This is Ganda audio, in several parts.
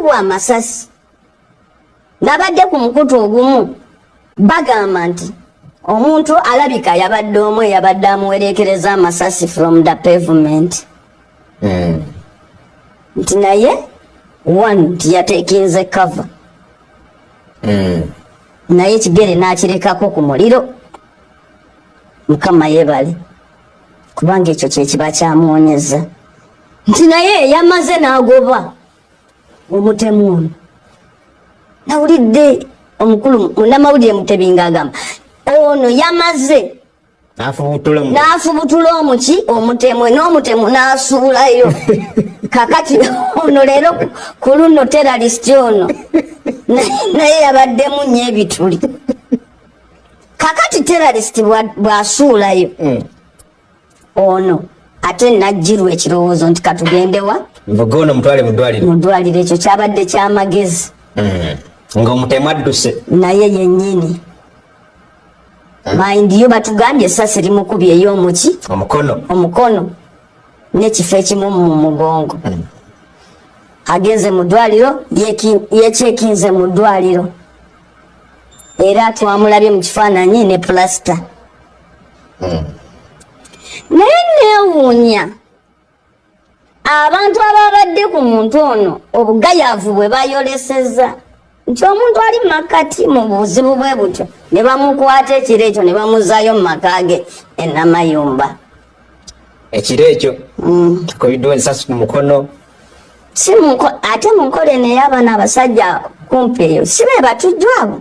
yakubwa amasasi nabadde ku mukutu ogumu bagamba nti omuntu alabika yabadde omwe yabadde amuwerekereza amasasi from the pavement nti naye one tiyatekinze cover naye ekigere n'akirekako ku muliro mukama yebale kubanga ekyo kyekiba kyamuwonyeza nti naye yamaze n'agoba omutemu ono nawulidde omukulu munnamawulire Mutebinga agamba ono yamaze n'afubutula omuki omutemu n'omutemu n'asuulayo kakati ono leero ku luno terrorist ono naye yabaddemu nnyo ebituli kakati terrorist bw'asuulayo ono ate najjirwa ekirowoozo nti katugendewa mvugono mutwale mu ddwaliro ekyo kyabadde ky'amagezi ng'omutemu adduse naye yennyini mind yo batugambye essasi limukubye ey'omuki omukono n'ekifo ekimu mu mugongo agenze mu ddwaliro yekyekinze mu ddwaliro era twamulabye mu kifaananyi ne plasita naye neewuunya abantu ababadde ku muntu ono obugayaavu bwe bayoleseza nti omuntu ali mu makati mu buzibu bwe butyo ne bamukwata ekiro ekyo ne bamuzaayo mu maka ge e Namayumba ekiro ekyo kobiddwa ensasi ku mukono ate mu nkola eno ey'abaana abasajja kumpi eyo si be batujju abo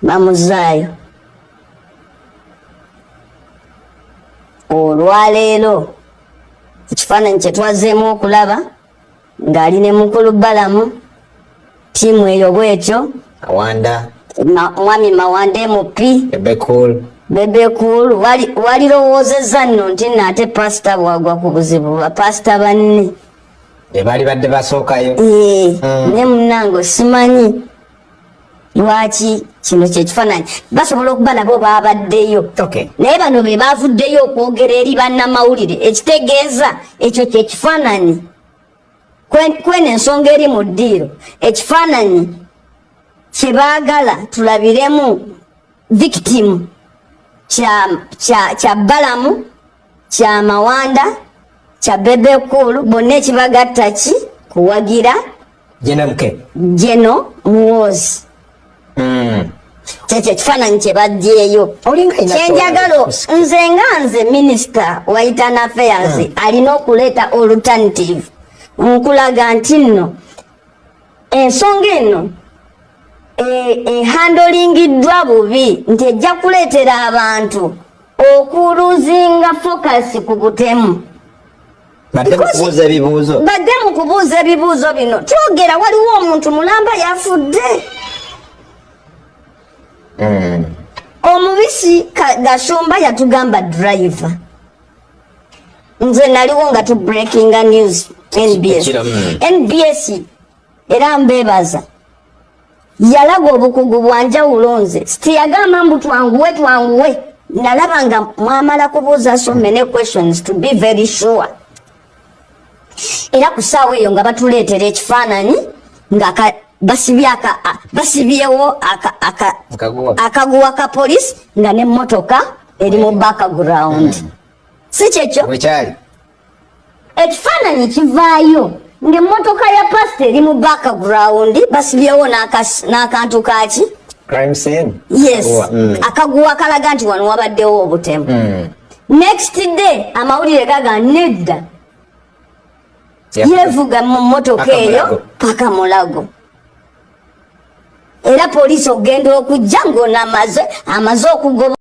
bamuzaayo olwaleero ekifaananyi kye twazeemu okulaba ng'ali ne mukulu Balamu ttiimu eyo bwetyo mwami Mawanda MP Bebe Cool walirowoozezza nno nti naate pasita bwagwa ku buzibu bapasita banne baali badde basookayo ne munnange simanyi lwaki kino kyekifaananyi basobola okuba nabo babaddeyo naye bano be bavuddeyo okwogera eri bannamawulire ekitegeeza ekyo kyekifaananyi kweno ensonga eri mu ddiiro ekifaananyi kyebaagala tulabiremu victim kya Balamu kya Mawanda kya Bebe Cool bonna ekibagatta ki kuwagira Jeno Muwoozi kyekyo ekifaananyi kye baggyeeyo kyenjagalo nze minisita wa internal affairs alina okuleeta alternative nkulaga nti nno ensonga eno ehandolingiddwa bubi nti ejja kuleetera abantu okuluzinga focus ku butemu badde mu kubuuza ebibuuzo bino twogera waliwo omuntu mulamba yafudde omubisi Gashumba yatugamba driver nze naliwo nga tu breaking news NBS era mbebaza yalaga obukugu bwanjawulo nze sitiyagamba mbu twanguwe nalaba nga mwamala kubuuza so many questions to be very sure era ku ssaawa eyo nga batuleetera ekifaananyi nga basibyewo akaguwa ka polisi nga n'emmotoka eri mu background si kyekyo ekifaananyi kivaayo ng'emmotoka ya pasita eri mu background basibyewo n'akantu kaki crime scene yes akaguwa kalaga nti wano wabaddewo obutemu next day amawulire gaga nedda yevuga mu mmotoka eyo paka Mulago era poliisi okugenda okujja ng'ono amaze okugoba